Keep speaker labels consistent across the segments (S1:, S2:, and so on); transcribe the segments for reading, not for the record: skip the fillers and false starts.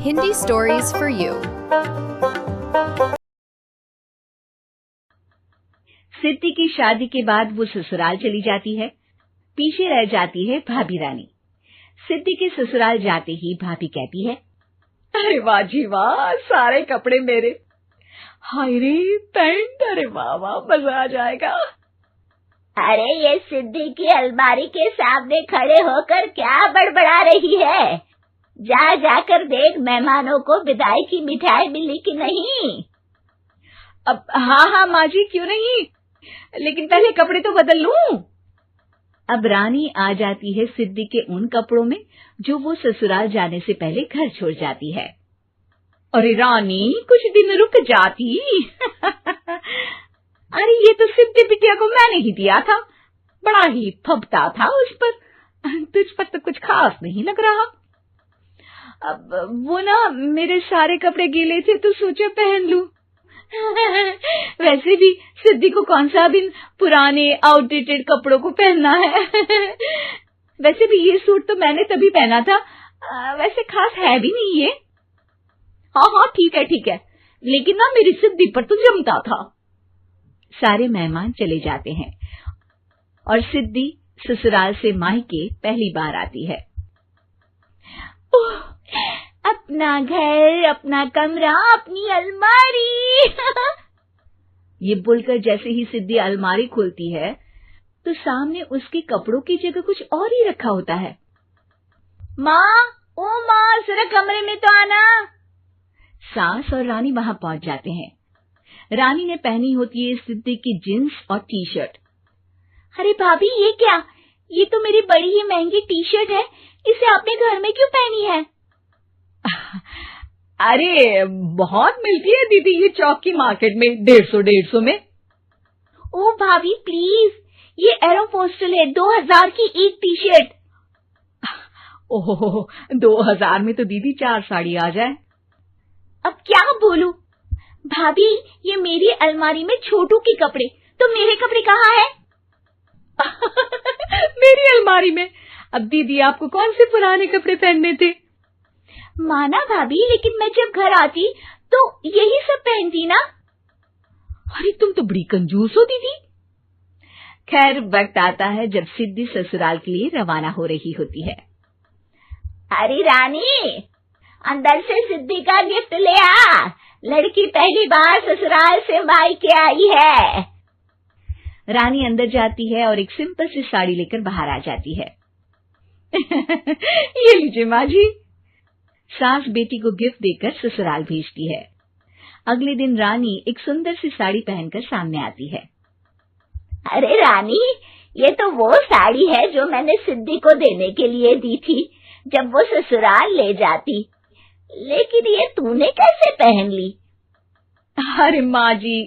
S1: Hindi stories for you.
S2: सिद्धि की शादी के बाद वो ससुराल चली जाती है। पीछे रह जाती है भाभी रानी। सिद्धि के ससुराल जाते ही भाभी कहती है, अरे वाह जी वाह, सारे कपड़े मेरे। हाय रे पैंट, अरे वाह वाह, मजा आ जाएगा।
S3: अरे ये सिद्धि की अलमारी के सामने खड़े होकर क्या बड़बड़ा रही है? जाकर देख मेहमानों को विदाई की मिठाई मिली कि नहीं।
S2: अब हाँ माँ जी, क्यों नहीं, लेकिन पहले कपड़े तो बदल लूं। अब रानी आ जाती है सिद्धि के उन कपड़ों में जो वो ससुराल जाने से पहले घर छोड़ जाती है। अरे रानी, कुछ दिन रुक जाती। अरे ये तो सिद्धि बिटिया को मैंने ही दिया था, बड़ा ही फबता था उस पर, तुझ पर तो कुछ खास नहीं लग रहा। अब वो ना मेरे सारे कपड़े गीले थे तो सोचा पहन लूं। वैसे भी सिद्धि को कौन सा दिन पुराने आउटडेटेड कपड़ों को पहनना है। वैसे भी ये सूट तो मैंने तभी पहना था, वैसे खास है भी नहीं ये। हाँ ठीक है, लेकिन ना मेरी सिद्धि पर तो जमता था। सारे मेहमान चले जाते हैं और सिद्धि ससुराल से मायके पहली बार आती है। अपना घर, अपना कमरा, अपनी अलमारी। ये बोलकर जैसे ही सिद्धि अलमारी खोलती है तो सामने उसके कपड़ों की जगह कुछ और ही रखा होता है। माँ, जरा कमरे में तो आना। सास और रानी वहां पहुंच जाते हैं। रानी ने पहनी होती है सिद्धि की जींस और टी शर्ट। अरे भाभी, ये क्या? ये तो मेरी बड़ी ही महंगी टी शर्ट है, इसे आपने घर में क्यों पहनी है? अरे बहुत मिलती है दीदी ये चौक की मार्केट में, 150 में। ओ भाभी प्लीज, ये एरोपोस्टल है, 2000 की एक टी शर्ट। ओहो, 2000 में तो दीदी 4 साड़ी आ जाए। अब क्या बोलूं भाभी, ये मेरी अलमारी में छोटू के कपड़े, तो मेरे कपड़े कहाँ हैं? मेरी अलमारी में। अब दीदी आपको कौन से पुराने कपड़े पहनने थे? माना भाभी, लेकिन मैं जब घर आती तो यही सब पहनती ना। अरे तुम तो बड़ी कंजूस हो दीदी। खैर, वक्त आता है जब सिद्धि ससुराल के लिए रवाना हो रही होती है।
S3: अरे रानी, अंदर से सिद्धि का गिफ्ट ले आ, लड़की पहली बार ससुराल से मायके आई है।
S2: रानी अंदर जाती है और एक सिंपल सी साड़ी लेकर बाहर आ जाती है। ये लीजिए माँ जी। सास बेटी को गिफ्ट देकर ससुराल भेजती है। अगले दिन रानी एक सुंदर सी साड़ी पहनकर सामने आती है।
S3: अरे रानी, ये तो वो साड़ी है जो मैंने सिद्धि को देने के लिए दी थी जब वो ससुराल ले जाती, लेकिन ये तूने कैसे पहन ली?
S2: अरे माँ जी,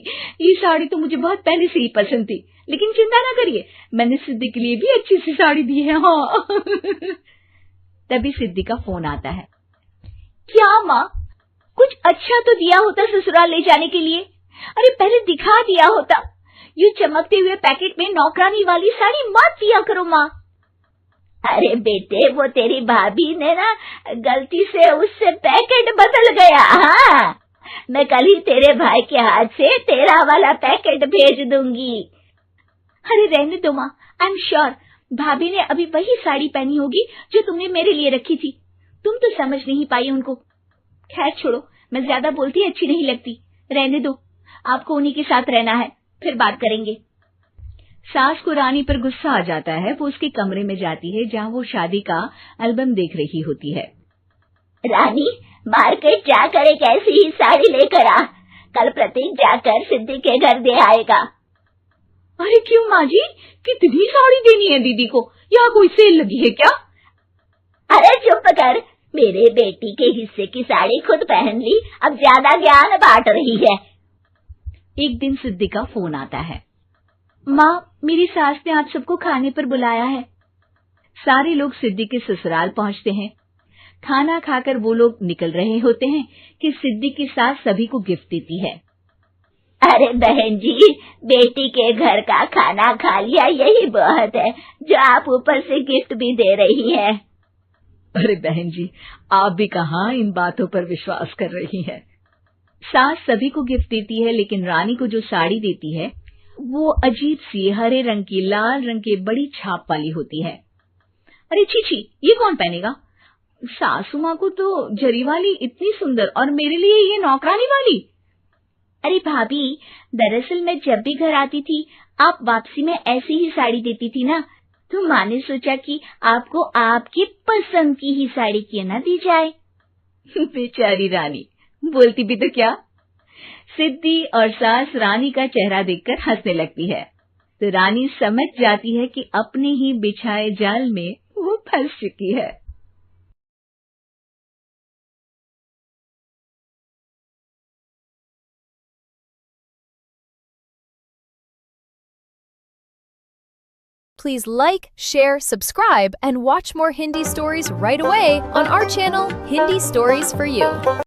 S2: ये साड़ी तो मुझे बहुत पहले से ही पसंद थी, लेकिन चिंता ना करिए, मैंने सिद्धि के लिए भी अच्छी सी साड़ी दी है। हाँ। तभी सिद्धि का फोन आता है। क्या माँ, कुछ अच्छा तो दिया होता ससुराल ले जाने के लिए। अरे पहले दिखा दिया होता। ये चमकते हुए पैकेट में नौकरानी वाली साड़ी मत दिया करो माँ।
S3: अरे बेटे, वो तेरी भाभी ने ना गलती से उससे पैकेट बदल गया। हाँ, मैं कल ही तेरे भाई के हाथ से तेरा वाला पैकेट भेज दूंगी।
S2: अरे रहने दो माँ, आई एम श्योर भाभी ने अभी वही साड़ी पहनी होगी जो तुमने मेरे लिए रखी थी। तुम तो समझ नहीं पाई उनको। खैर छोड़ो, मैं ज्यादा बोलती अच्छी नहीं लगती, रहने दो, आपको उन्हीं के साथ रहना है, फिर बात करेंगे। सास को रानी पर गुस्सा आ जाता है। वो उसके कमरे में जाती है जहाँ वो शादी का एल्बम देख रही होती है।
S3: रानी, मार्केट जाकर एक ऐसी ही साड़ी लेकर आ, कल प्रतीक जाकर सिद्धि के घर दे आएगा।
S2: अरे क्यों माँ जी, कितनी साड़ी देनी है दीदी को? यहाँ कोई सेल लगी है क्या?
S3: अरे चुप कर, मेरे बेटी के हिस्से की साड़ी खुद पहन ली, अब ज्यादा ज्ञान बांट रही है।
S2: एक दिन सिद्धि का फोन आता है। माँ, मेरी सास ने आप सबको खाने पर बुलाया है। सारे लोग सिद्धि के ससुराल पहुँचते हैं। खाना खाकर वो लोग निकल रहे होते हैं कि सिद्धि की सास सभी को गिफ्ट देती है।
S3: अरे बहन जी, बेटी के घर का खाना खा लिया, यही बहुत है जो आप ऊपर से गिफ्ट भी दे रही है।
S2: अरे बहन जी, आप भी कहाँ इन बातों पर विश्वास कर रही हैं। सास सभी को गिफ्ट देती है, लेकिन रानी को जो साड़ी देती है वो अजीब सी हरे रंग की लाल रंग की बड़ी छाप वाली होती है। अरे छी, ये कौन पहनेगा? सासू माँ को तो जरी वाली इतनी सुंदर, और मेरे लिए ये नौकरानी वाली।
S3: अरे भाभी, दरअसल मैं जब भी घर आती थी आप वापसी में ऐसी ही साड़ी देती थी ना, तो माँ ने सोचा कि आपको आपकी पसंद की ही साड़ी क्यों ना दी जाए।
S2: बेचारी रानी, बोलती भी तो क्या। सिद्धि और सास रानी का चेहरा देखकर हंसने लगती है, तो रानी समझ जाती है कि अपने ही बिछाए जाल में वो फंस चुकी है।
S1: Please like, share, subscribe, and watch more Hindi stories right away on our channel, Hindi Stories for You.